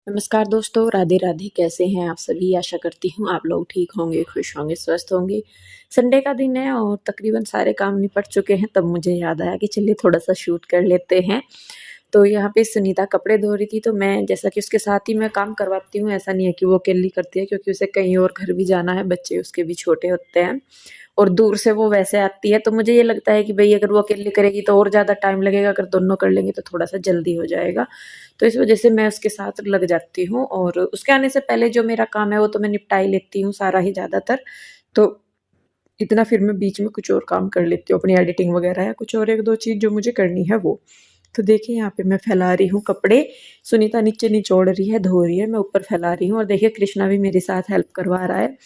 नमस्कार दोस्तों, राधे राधे। कैसे हैं आप सभी? आशा करती हूँ आप लोग ठीक होंगे, खुश होंगे, स्वस्थ होंगे। संडे का दिन है और तकरीबन सारे काम निपट चुके हैं, तब मुझे याद आया कि चलिए थोड़ा-सा शूट कर लेते हैं। तो यहाँ पे सुनीता कपड़े धो रही थी, तो मैं जैसा कि उसके साथ ही मैं काम करवाती हूँ, ऐसा नहीं है कि वो अकेली करती है, क्योंकि उसे कहीं और घर भी जाना है, बच्चे उसके भी छोटे होते हैं और दूर से वो वैसे आती है। तो मुझे ये लगता है कि भई अगर वो अकेले करेगी तो और ज़्यादा टाइम लगेगा, अगर दोनों कर लेंगे तो थोड़ा-सा जल्दी हो जाएगा। तो इस वज़ह से मैं उसके साथ लग जाती हूँ और उसके आने से पहले जो मेरा काम है वो तो मैं निपटा ही लेती हूँ सारा ही ज़्यादातर। तो इतना फिर मैं बीच में कुछ और काम कर लेती हूँ, अपनी एडिटिंग वग़ैरह या कुछ और 1-2 चीज़ जो मुझे करनी है वो। तो देखिए यहाँ पे मैं फैला रही हूँ कपड़े, सुनीता नीचे निचोड़ रही है, धो रही है, मैं ऊपर फैला रही हूँ और देखिए कृष्णा भी मेरे साथ हेल्प करवा रहा है।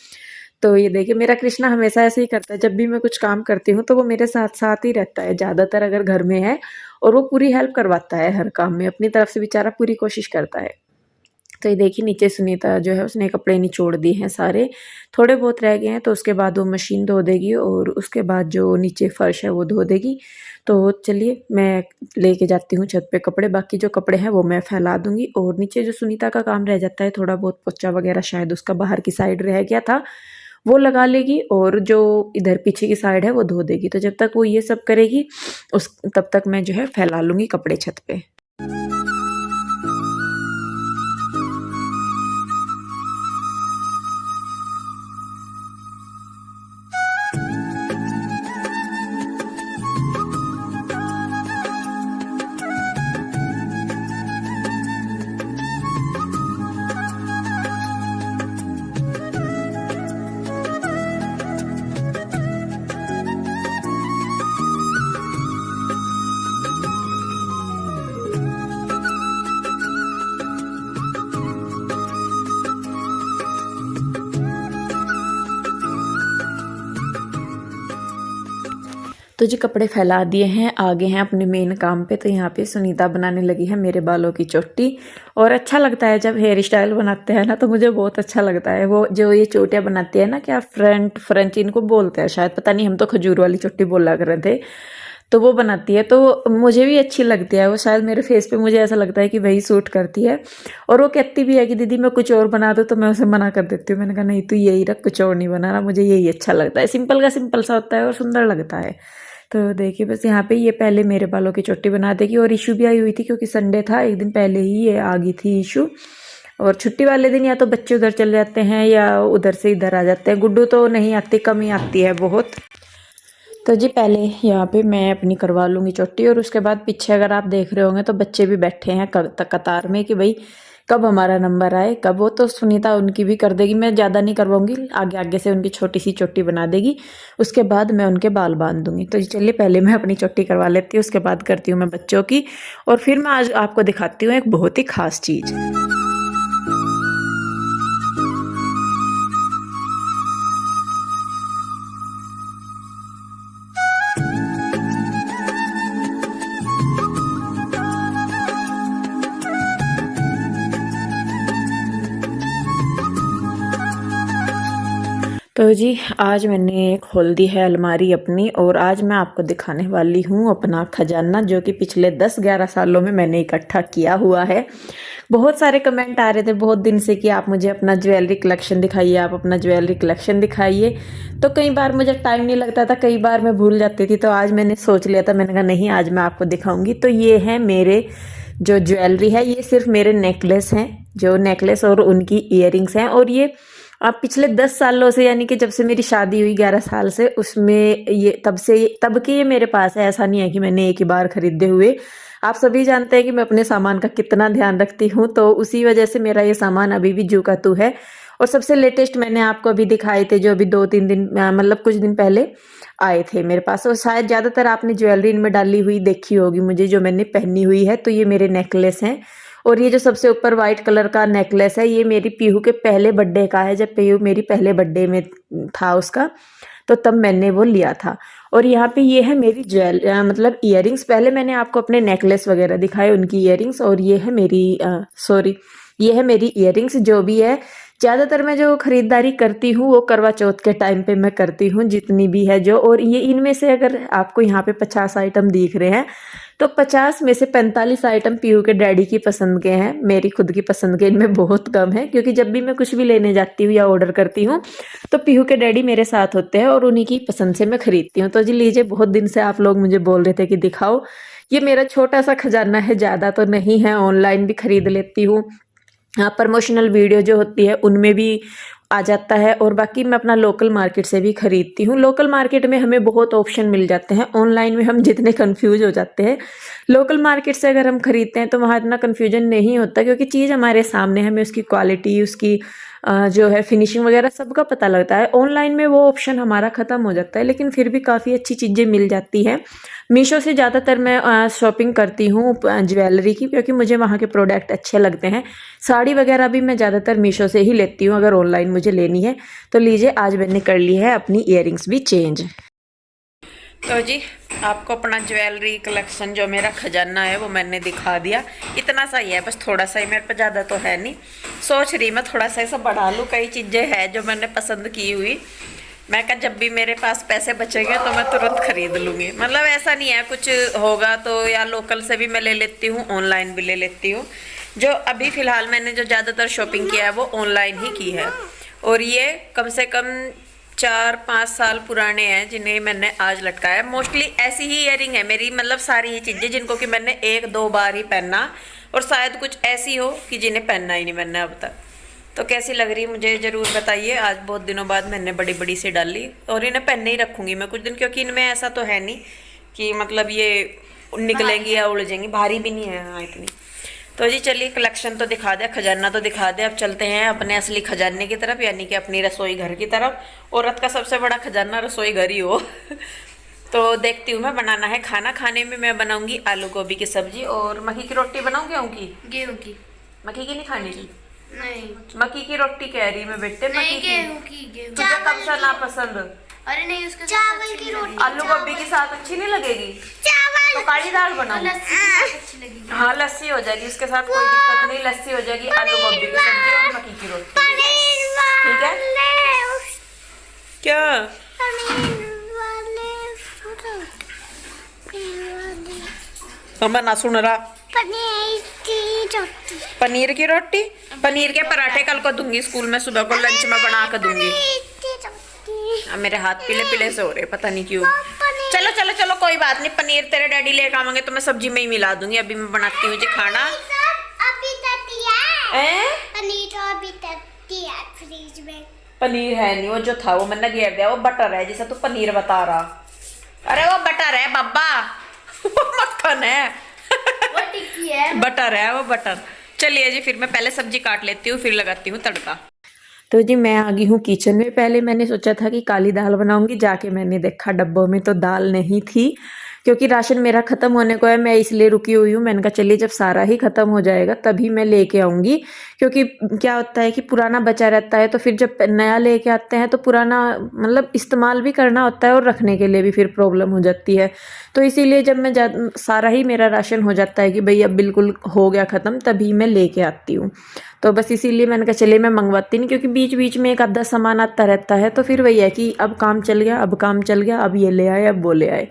तो ये देखिए मेरा कृष्णा हमेशा ऐसे ही करता है, जब भी मैं कुछ काम करती हूँ तो वो मेरे साथ-साथ ही रहता है, ज़्यादातर अगर घर में है और वो पूरी हेल्प करवाता है हर काम में, अपनी तरफ से बेचारा पूरी कोशिश करता है। तो ये देखिए नीचे सुनीता जो है उसने कपड़े निचोड़ दिए हैं सारे, थोड़े बहुत रह गए हैं तो उसके बाद वो मशीन धो देगी और उसके बाद जो नीचे फर्श है वो धो देगी। तो चलिए मैं लेके जाती हूँ छत पे कपड़े, बाकी जो कपड़े हैं वो मैं फैला दूँगी और नीचे जो सुनीता का काम रह जाता है थोड़ा बहुत पोछा वगैरह शायद उसका बाहर की साइड रह गया था, वो लगा लेगी और जो इधर पीछे की साइड है वो धो देगी। तो जब तक वो ये सब करेगी उस तब तक मैं जो है फैला लूँगी कपड़े छत पे। तो जी कपड़े फैला दिए हैं, आगे हैं अपने मेन काम पे। तो यहाँ पे सुनीता बनाने लगी है मेरे बालों की चोटी और अच्छा लगता है जब हेयर स्टाइल बनाते हैं ना, तो मुझे बहुत अच्छा लगता है। वो जो ये चोटियाँ बनाती है ना, क्या फ्रंट फ्रेंच इनको बोलते हैं शायद, पता नहीं, हम तो खजूर वाली चोटी बोला कर रहे थे। तो वो बनाती है तो मुझे भी अच्छी लगती है वो, शायद मेरे फेस पे मुझे ऐसा लगता है कि वही सूट करती है। और वो कहती भी है कि दीदी मैं कुछ और बना दूँ, तो मैं उसे मना कर देती हूँ। मैंने कहा नहीं तू यही रख, कुछ और नहीं बनाना, मुझे यही अच्छा लगता है, सिंपल का सिंपल सा होता है और सुंदर लगता है। तो देखिए बस यहाँ पे ये पहले मेरे बालों की चोटी बना देगी और इशू भी आई हुई थी क्योंकि संडे था, एक दिन पहले ही ये आ गई थी इशू। और छुट्टी वाले दिन या तो बच्चे उधर चले जाते हैं या उधर से इधर आ जाते हैं, गुड्डू तो नहीं आती, कम ही आती है बहुत। तो जी पहले यहाँ पे मैं अपनी करवा लूँगी चोटी और उसके बाद पीछे अगर आप देख रहे होंगे तो बच्चे भी बैठे हैं कतार में कि भाई कब हमारा नंबर आए कब। वो तो सुनीता उनकी भी कर देगी, मैं ज़्यादा नहीं करवाऊंगी, आगे आगे से उनकी छोटी सी चोटी बना देगी, उसके बाद मैं उनके बाल बांध दूंगी। तो चलिए पहले मैं अपनी चोटी करवा लेती हूँ, उसके बाद करती हूँ मैं बच्चों की और फिर मैं आज आपको दिखाती हूँ एक बहुत ही खास चीज़। तो जी आज मैंने खोल दी है अलमारी अपनी और आज मैं आपको दिखाने वाली हूँ अपना खजाना, जो कि पिछले 10-11 सालों में मैंने इकट्ठा किया हुआ है। बहुत सारे कमेंट आ रहे थे बहुत दिन से कि आप मुझे अपना ज्वेलरी कलेक्शन दिखाइए, आप अपना ज्वेलरी कलेक्शन दिखाइए। तो कई बार मुझे टाइम नहीं लगता था, कई बार मैं भूल जाती थी, तो आज मैंने सोच लिया था, मैंने कहा नहीं आज मैं आपको दिखाऊंगी। तो ये है मेरे जो ज्वेलरी है, ये सिर्फ मेरे नेकलेस हैं, जो नेकलेस और उनकी इयररिंग्स हैं। और ये आप पिछले 10 सालों से, यानी कि जब से मेरी शादी हुई 11 साल से, उसमें ये तब के ये मेरे पास है, ऐसा नहीं है कि मैंने एक ही बार खरीदे हुए। आप सभी जानते हैं कि मैं अपने सामान का कितना ध्यान रखती हूँ, तो उसी वजह से मेरा ये सामान अभी भी जू का तू है। और सबसे लेटेस्ट मैंने आपको अभी दिखाए थे, जो अभी 2-3 दिन मतलब कुछ दिन पहले आए थे मेरे पास। और शायद ज़्यादातर आपने ज्वेलरी इनमें डाली हुई देखी होगी मुझे, जो मैंने पहनी हुई है। तो ये मेरे नेकलेस हैं और ये जो सबसे ऊपर वाइट कलर का नेकलेस है, ये मेरी पीहू के पहले बर्थडे का है, जब पीहू मेरी पहले बर्थडे में था उसका, तो तब मैंने वो लिया था। और यहाँ पे ये है मेरी मतलब इयररिंग्स। पहले मैंने आपको अपने नेकलेस वगैरह दिखाए, उनकी इयररिंग्स। और ये है मेरी ये है मेरी इयररिंग्स, जो भी है ज़्यादातर मैं जो खरीदारी करती हूँ वो करवा चौथ के टाइम पे मैं करती हूँ, जितनी भी है जो। और ये इनमें से अगर आपको यहाँ पे 50 आइटम दिख रहे हैं तो 50 में से 45 आइटम पीहू के डैडी की पसंद के हैं, मेरी खुद की पसंद के इनमें बहुत कम है। क्योंकि जब भी मैं कुछ भी लेने जाती हूँ या ऑर्डर करती हूँ तो पीहू के डैडी मेरे साथ होते हैं और उन्हीं की पसंद से मैं खरीदती हूँ। तो जी लीजिए, बहुत दिन से आप लोग मुझे बोल रहे थे कि दिखाओ, ये मेरा छोटा सा खजाना है, ज़्यादा तो नहीं है। ऑनलाइन भी खरीद लेती हूँ, हाँ, प्रमोशनल वीडियो जो होती है उनमें भी आ जाता है, और बाकी मैं अपना लोकल मार्केट से भी खरीदती हूँ। लोकल मार्केट में हमें बहुत ऑप्शन मिल जाते हैं, ऑनलाइन में हम जितने कंफ्यूज हो जाते हैं, लोकल मार्केट से अगर हम खरीदते हैं तो वहाँ इतना कन्फ्यूजन नहीं होता, क्योंकि चीज़ हमारे सामने, हमें उसकी क्वालिटी, उसकी जो है फिनिशिंग वगैरह सबका पता लगता है। ऑनलाइन में वो ऑप्शन हमारा ख़त्म हो जाता है, लेकिन फिर भी काफ़ी अच्छी चीज़ें मिल जाती हैं। मीशो से ज़्यादातर मैं शॉपिंग करती हूँ ज्वेलरी की, क्योंकि मुझे वहाँ के प्रोडक्ट अच्छे लगते हैं। साड़ी वगैरह भी मैं ज़्यादातर मीशो से ही लेती हूँ अगर ऑनलाइन मुझे लेनी है। तो लीजिए, आज मैंने कर ली है अपनी इयररिंग्स भी चेंज। तो जी आपको अपना ज्वेलरी कलेक्शन जो मेरा खजाना है वो मैंने दिखा दिया। इतना सा ही है, बस थोड़ा सा ही, मेरे पे ज़्यादा तो है नहीं। सोच रही मैं थोड़ा सा ऐसा बढ़ा लूँ, कई चीज़ें हैं जो मैंने पसंद की हुई। मैं कहा जब भी मेरे पास पैसे बचेंगे तो मैं तुरंत खरीद लूँगी। मतलब ऐसा नहीं है, कुछ होगा तो या लोकल से भी मैं ले लेती हूँ, ऑनलाइन भी ले लेती हूँ। जो अभी फ़िलहाल मैंने जो ज़्यादातर शॉपिंग किया है वो ऑनलाइन ही की है, और ये कम से कम 4-5 साल पुराने हैं जिन्हें मैंने आज लटकाया। मोस्टली ऐसी ही इयरिंग है मेरी, मतलब सारी ही चीज़ें जिनको कि मैंने 1-2 बार ही पहना, और शायद कुछ ऐसी हो कि जिन्हें पहनना ही नहीं मैंने अब तक। तो कैसी लग रही मुझे ज़रूर बताइए। आज बहुत दिनों बाद मैंने बड़ी बड़ी सी डाली, और इन्हें पहनने ही रखूँगी मैं कुछ दिन, क्योंकि इनमें ऐसा तो है नहीं कि मतलब ये निकलेंगी या उड़ जाएंगी, भारी भी नहीं है हाँ इतनी। तो जी चलिए, कलेक्शन तो दिखा दिया, खजाना तो दिखा दिया, अब चलते हैं अपने असली खजाने की तरफ, यानी कि अपनी रसोई घर की तरफ। औरत का सबसे बड़ा खजाना रसोई घर ही हो। तो देखती हूँ मैं, बनाना है खाना। खाने में मैं बनाऊंगी आलू गोभी की सब्जी और मक्की की रोटी बनाऊँ, गेहूँ की, गेहूँ की। मक्की की नहीं खानी थी? नहीं, मक्की की रोटी कह रही मैं बेटे, मक्की की। गेहूँ की। गेहूँ तुझे कब से ना पसंद? अरे नहीं, उसके चावल की रोटी। आलू गोभी के साथ अच्छी नहीं लगेगी? तो काली दाल बनाऊं? अच्छी लगेगी। हाँ, लस्सी हो जाएगी उसके साथ, कोई दिक्कत नहीं। लस्सी हो जाएगी, आलू गोभी की सब्जी और मक्की की रोटी, ठीक है? क्या ना सुन रहा? पनीर की रोटी, पनीर के पराठे कल को दूंगी स्कूल में, सुबह को लंच में बना कर दूंगी। अब मेरे हाथ पीले पीले से हो रहे, पता नहीं क्यों। चलो चलो चलो, कोई बात नहीं, पनीर तेरे डैडी लेकर आवेंगे तो मैं सब्जी में ही मिला दूंगी। अभी मैं बनाती हूँ जी खाना। पनीर है नहीं, वो जो था वो मैंने घेर दिया। वो बटर है जिसे तू पनीर बता रहा। अरे वो बटर है बाबा। मक्खन है। वो टिक्की है। बटर है वो, बटर। चलिए जी, फिर मैं पहले सब्जी काट लेती हूँ, फिर लगाती हूँ तड़का। तो जी मैं आ गई हूँ किचन में। पहले मैंने सोचा था कि काली दाल बनाऊंगी, जाके मैंने देखा डब्बों में तो दाल नहीं थी, क्योंकि राशन मेरा ख़त्म होने को है। मैं इसलिए रुकी हुई हूँ। मैंने कहा चलिए जब सारा ही ख़त्म हो जाएगा तभी मैं लेके आऊँगी, क्योंकि क्या होता है कि पुराना बचा रहता है, तो फिर जब नया लेके आते हैं तो पुराना मतलब इस्तेमाल भी करना होता है और रखने के लिए भी फिर प्रॉब्लम हो जाती है। तो इसीलिए जब मैं सारा ही मेरा राशन हो जाता है कि भाई अब बिल्कुल हो गया ख़त्म, तभी मैं लेके आती हूँ। तो बस इसीलिए मैंने कहा चलिए मैं मंगवाती नहीं, क्योंकि बीच बीच में एक आधा सामान आता रहता है, तो फिर वही है कि अब काम चल गया, अब काम चल गया, अब ये ले आए, अब वो ले आए।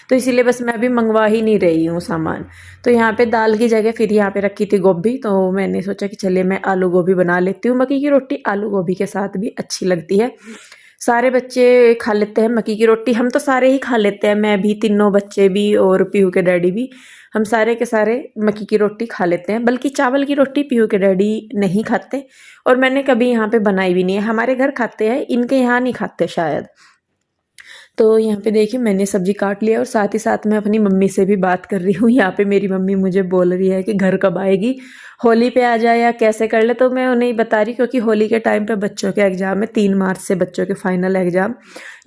तो इसीलिए बस मैं अभी मंगवा ही नहीं रही हूँ सामान। तो यहाँ पे दाल की जगह फिर यहाँ पे रखी थी गोभी, तो मैंने सोचा कि चलिए मैं आलू गोभी बना लेती हूँ। मक्की की रोटी आलू गोभी के साथ भी अच्छी लगती है। सारे बच्चे खा लेते हैं मक्की की रोटी, हम तो सारे ही खा लेते हैं, मैं भी, तीनों बच्चे भी और पीहू के डैडी भी, हम सारे के सारे मक्की की रोटी खा लेते हैं। बल्कि चावल की रोटी पीहू के डैडी नहीं खाते, और मैंने कभी यहाँ पे बनाई भी नहीं है। हमारे घर खाते हैं, इनके यहाँ नहीं खाते शायद। तो यहाँ पे देखिए मैंने सब्जी काट लिया, और साथ ही साथ मैं अपनी मम्मी से भी बात कर रही हूँ। यहाँ पे मेरी मम्मी मुझे बोल रही है कि घर कब आएगी, होली पे आ जाए या कैसे कर ले। तो मैं उन्हें बता रही, क्योंकि होली के टाइम पे बच्चों के एग्ज़ाम है, 3 मार्च से बच्चों के फाइनल एग्ज़ाम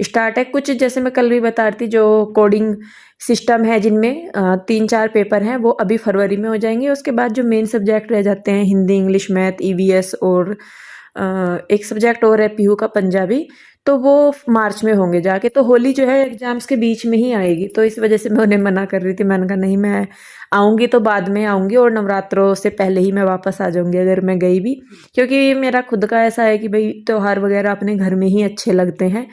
स्टार्ट है। कुछ जैसे मैं कल भी बता रही थी, जो कोडिंग सिस्टम है जिनमें 3-4 पेपर हैं, वो अभी फरवरी में हो जाएंगे। उसके बाद जो मेन सब्जेक्ट रह जाते हैं, हिंदी, इंग्लिश, मैथ, EVS और एक सब्जेक्ट और है पीहू का पंजाबी, तो वो मार्च में होंगे जाके। तो होली जो है एग्जाम्स के बीच में ही आएगी, तो इस वजह से मैं उन्हें मना कर रही थी। मैंने कहा नहीं, मैं आऊँगी तो बाद में आऊँगी और नवरात्रों से पहले ही मैं वापस आ जाऊँगी अगर मैं गई भी, क्योंकि मेरा खुद का ऐसा है कि भाई त्योहार वगैरह अपने घर में ही अच्छे लगते हैं।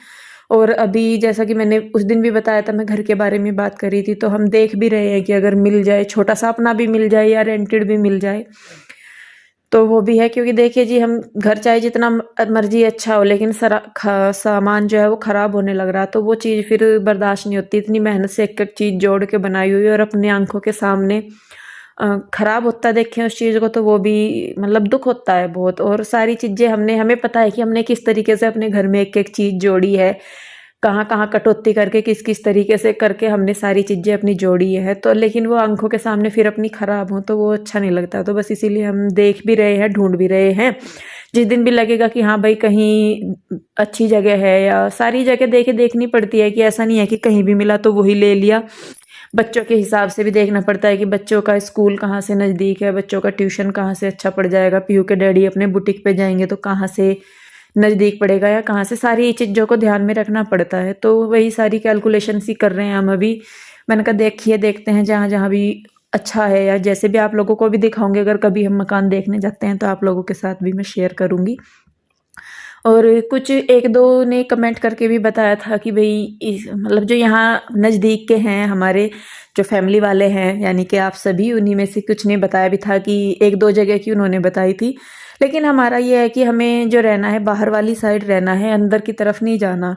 और अभी जैसा कि मैंने उस दिन भी बताया था, मैं घर के बारे में बात कर रही थी, तो हम देख भी रहे हैं कि अगर मिल जाए, छोटा सा अपना भी मिल जाए या रेंटेड भी मिल जाए तो वो भी है। क्योंकि देखिए जी, हम घर चाहे जितना मर्जी अच्छा हो, लेकिन सामान जो है वो ख़राब होने लग रहा, तो वो चीज़ फिर बर्दाश्त नहीं होती। इतनी मेहनत से एक एक चीज़ जोड़ के बनाई हुई और अपनी आंखों के सामने ख़राब होता देखें उस चीज़ को, तो वो भी मतलब दुख होता है बहुत। और सारी चीज़ें हमें पता है कि हमने किस तरीके से अपने घर में एक एक चीज़ जोड़ी है, कहाँ कहाँ कटौती करके, किस किस तरीके से करके हमने सारी चीज़ें अपनी जोड़ी है। तो लेकिन वो आंखों के सामने फिर अपनी ख़राब हो तो वो अच्छा नहीं लगता। तो बस इसीलिए हम देख भी रहे हैं, ढूंढ भी रहे हैं। जिस दिन भी लगेगा कि हाँ भाई कहीं अच्छी जगह है, या सारी जगह देखनी पड़ती है कि ऐसा नहीं है कि कहीं भी मिला तो वही ले लिया। बच्चों के हिसाब से भी देखना पड़ता है कि बच्चों का स्कूल कहाँ से नज़दीक है, बच्चों का ट्यूशन कहाँ से अच्छा पड़ जाएगा, पीयू के डैडी अपने बुटीक पे जाएंगे तो कहाँ से नज़दीक पड़ेगा या कहाँ से, सारी चीज़ों को ध्यान में रखना पड़ता है। तो वही सारी कैलकुलेशंस ही कर रहे हैं हम अभी। मैंने कहा देखते हैं जहाँ जहाँ भी अच्छा है, या जैसे भी आप लोगों को भी दिखाऊंगे, अगर कभी हम मकान देखने जाते हैं तो आप लोगों के साथ भी मैं शेयर करूँगी। और कुछ एक दो ने कमेंट करके भी बताया था कि भाई मतलब जो यहाँ नज़दीक के हैं हमारे, जो फैमिली वाले हैं, यानी कि आप सभी, उन्हीं में से कुछ ने बताया भी था कि एक दो जगह की उन्होंने बताई थी। लेकिन हमारा ये है कि हमें जो रहना है बाहर वाली साइड रहना है, अंदर की तरफ नहीं जाना।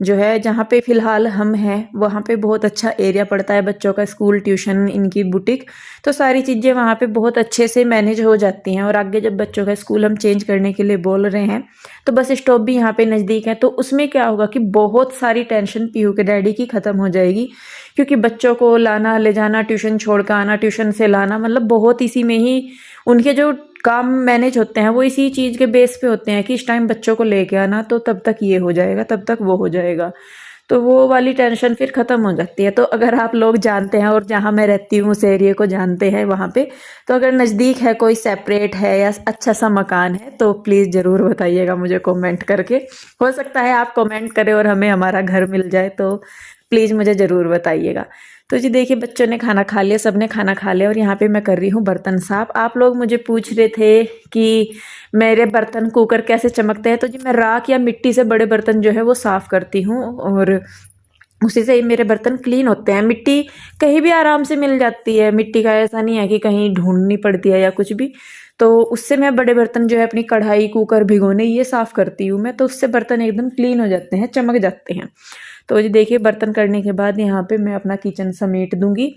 जो है जहाँ पे फ़िलहाल हम हैं वहाँ पे बहुत अच्छा एरिया पड़ता है, बच्चों का स्कूल, ट्यूशन, इनकी बुटीक, तो सारी चीज़ें वहाँ पे बहुत अच्छे से मैनेज हो जाती हैं। और आगे जब बच्चों का स्कूल हम चेंज करने के लिए बोल रहे हैं तो बस स्टॉप भी यहाँ पे नज़दीक है, तो उसमें क्या होगा कि बहुत सारी टेंशन पीहू के डैडी की ख़त्म हो जाएगी। क्योंकि बच्चों को लाना ले जाना, ट्यूशन छोड़ कर आना, ट्यूशन से लाना, मतलब बहुत इसी में ही उनके जो काम मैनेज होते हैं वो इसी चीज़ के बेस पे होते हैं कि इस टाइम बच्चों को लेके आना, तो तब तक ये हो जाएगा, तब तक वो हो जाएगा, तो वो वाली टेंशन फिर ख़त्म हो जाती है। तो अगर आप लोग जानते हैं और जहाँ मैं रहती हूँ उस एरिया को जानते हैं वहाँ पे, तो अगर नज़दीक है, कोई सेपरेट है या अच्छा सा मकान है, तो प्लीज़ ज़रूर बताइएगा मुझे कमेंट करके। हो सकता है आप कमेंट करें और हमें हमारा घर मिल जाए, तो प्लीज़ मुझे ज़रूर बताइएगा। तो जी देखिए, बच्चों ने खाना खा लिया, सब ने खाना खा लिया, और यहाँ पे मैं कर रही हूँ बर्तन साफ। आप लोग मुझे पूछ रहे थे कि मेरे बर्तन कुकर कैसे चमकते हैं, तो जी मैं राख या मिट्टी से बड़े बर्तन जो है वो साफ़ करती हूँ, और उसी से ही मेरे बर्तन क्लीन होते हैं। मिट्टी कहीं भी आराम से मिल जाती है, मिट्टी का ऐसा नहीं है कि कहीं ढूंढनी पड़ती है या कुछ भी। तो उससे मैं बड़े बर्तन जो है अपनी कढ़ाई, कुकर, भिगोने, ये साफ़ करती हूँ मैं, तो उससे बर्तन एकदम क्लीन हो जाते हैं, चमक जाते हैं। तो जी देखिए, बर्तन करने के बाद यहाँ पे मैं अपना किचन समेट दूँगी,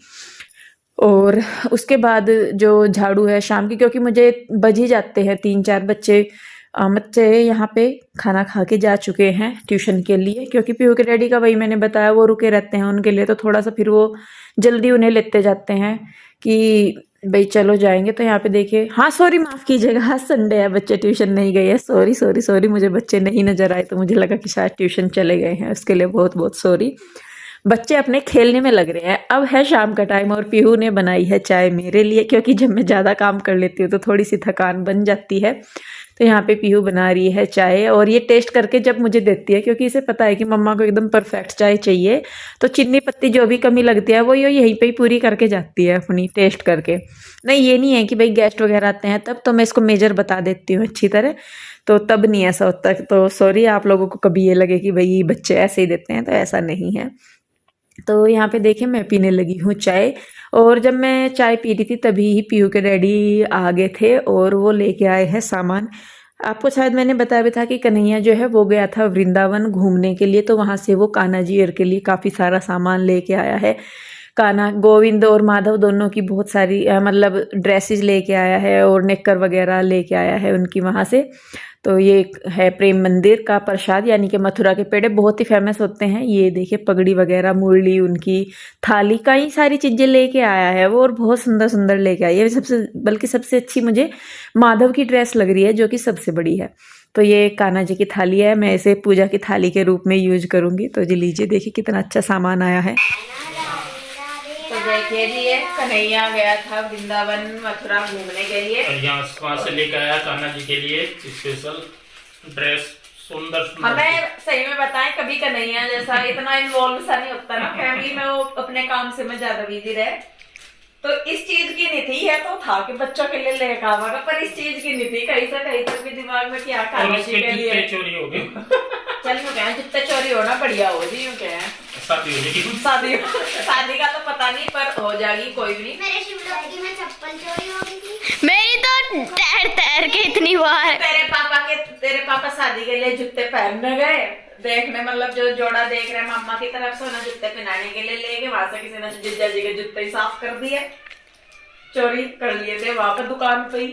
और उसके बाद जो झाड़ू है शाम की, क्योंकि मुझे बज ही जाते हैं 3-4 बच्चे यहाँ पे खाना खा के जा चुके हैं ट्यूशन के लिए। क्योंकि पीहू के डैडी का, वही मैंने बताया, वो रुके रहते हैं उनके लिए, तो थोड़ा सा फिर वो जल्दी उन्हें लेते जाते हैं कि भाई चलो जाएंगे। तो यहाँ पे देखिए, हाँ सॉरी, माफ़ कीजिएगा, हाँ संडे है, बच्चे ट्यूशन नहीं गए हैं, सॉरी सॉरी सॉरी, मुझे बच्चे नहीं नज़र आए तो मुझे लगा कि शायद ट्यूशन चले गए हैं, उसके लिए बहुत बहुत सॉरी। बच्चे अपने खेलने में लग रहे हैं। अब है शाम का टाइम और पीहू ने बनाई है चाय मेरे लिए, क्योंकि जब मैं ज़्यादा काम कर लेती हूँ तो थोड़ी सी थकान बन जाती है। तो यहाँ पे पीहू बना रही है चाय, और ये टेस्ट करके जब मुझे देती है, क्योंकि इसे पता है कि मम्मा को एकदम परफेक्ट चाय चाहिए, तो चीनी पत्ती जो भी कमी लगती है वो यहीं पे ही पूरी करके जाती है अपनी, टेस्ट करके। नहीं, ये नहीं है कि भाई गेस्ट वगैरह आते हैं तब तो मैं इसको मेजर बता देती हूँ अच्छी तरह, तो तब नहीं ऐसा होता। तो सॉरी आप लोगों को कभी ये लगे कि भाई बच्चे ऐसे ही देते हैं, तो ऐसा नहीं है। तो यहाँ पे देखिए, मैं पीने लगी हूँ चाय, और जब मैं चाय पी रही थी तभी ही पीहू के डैडी आ गए थे और वो लेके आए हैं सामान। आपको शायद मैंने बताया भी था कि कन्हैया जो है वो गया था वृंदावन घूमने के लिए, तो वहाँ से वो कान्हा जी के लिए काफ़ी सारा सामान लेके आया है। कान्हा, गोविंद और माधव दोनों की बहुत सारी मतलब ड्रेसेस लेके आया है, और नेकर वगैरह लेके आया है उनकी वहाँ से। तो ये है प्रेम मंदिर का प्रसाद, यानी कि मथुरा के पेड़े बहुत ही फेमस होते हैं। ये देखिए, पगड़ी वगैरह, मुरली, उनकी थाली, कई सारी चीज़ें लेके आया है वो, और बहुत सुंदर सुंदर लेके आई है। बल्कि सबसे अच्छी मुझे माधव की ड्रेस लग रही है, जो कि सबसे बड़ी है। तो ये कान्हा जी की थाली है, मैं इसे पूजा की थाली के रूप में यूज करूँगी। तो जी लीजिए, देखिए कितना अच्छा सामान आया है। तो देखिए जी, ये कन्हैया गया था वृंदावन मथुरा घूमने के लिए, और यहाँ वहाँ से लेकर आया कान्हा जी के लिए स्पेशल ड्रेस सुंदर सुंदर। हमें सही में बताएं, कभी कन्हैया जैसा इतना इन्वॉल्व सा नहीं होता ना फैमिली में, वो अपने काम से मैं ज्यादा बिजी रहे, तो इस चीज की नहीं थी। है तो था कि बच्चों के लिए लेकर आवागा, पर इस चीज की नहीं थी। कहीं से कहीं तक भी दिमाग में क्या और खाना उसके के लिए जूते चोरी हो गए। चल यूं कहें, जितने चोरी होना बढ़िया हो जी, यूं कहें शादी हो जाएगी। शादी का तो पता नहीं, पर हो जाएगी, कोई भी नहीं। मेरे शिवरात्रि में चप्पल चोरी हो गई थी। मेरी तो तैर तैर के इतनी बार। तेरे पापा शादी के लिए जूते पहनने गए, देखने मतलब जो जोड़ा देख रहे मामा की तरफ से, उन्हें जूते पहनाने के लिए ले गए, वहां से किसी ने जीजा जी के जूते ही साफ कर दिए, चोरी कर लिए थे वहां पर दुकान पे ही।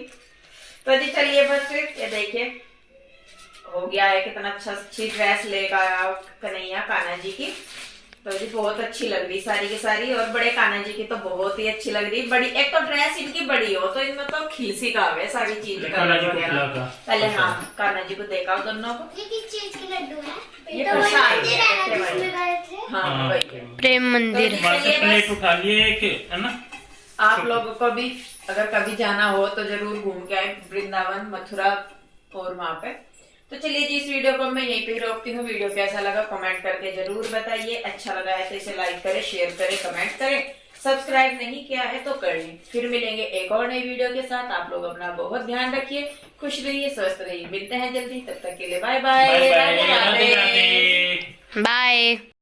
तो जी चलिए बस ये देखिए हो गया है, कितना अच्छी ड्रेस लेकर आया कन्हैया कान्हा जी की। तो जी बहुत अच्छी लग रही सारी की सारी, और बड़े कान्हा जी की तो बहुत ही अच्छी लग रही। बड़ी एक तो ड्रेस इनकी बड़ी हो तो इनमें तो खीसी का है सारी चीज। कान्हा जी को खिलाकर। पहले हाँ कान्हा जी को देखा दोनों को। ये किस चीज के लड्डू है? ये तो वही प्रसाद मंदिर है ना है, जिसमें गए थे। हाँ वही। प्रेम मंदिर। तो वहां से चलिए प्लेट बस उठा लिए एक, है ना। आप लोगों को भी अगर कभी जाना हो तो जरूर घूम के आए वृंदावन, मथुरा और वहां पे। तो चलिए जी इस वीडियो को मैं यहीं पे ही रोकती हूँ। वीडियो कैसा लगा कमेंट करके जरूर बताइए। अच्छा लगा है तो इसे लाइक करें, शेयर करें, कमेंट करें। सब्सक्राइब नहीं किया है तो कर लें। फिर मिलेंगे एक और नई वीडियो के साथ। आप लोग अपना बहुत ध्यान रखिए, खुश रहिए, स्वस्थ रहिए। मिलते हैं जल्दी, तब तक के लिए bye bye, bye bye, Radhe Radhe Radhe. Radhe. Bye.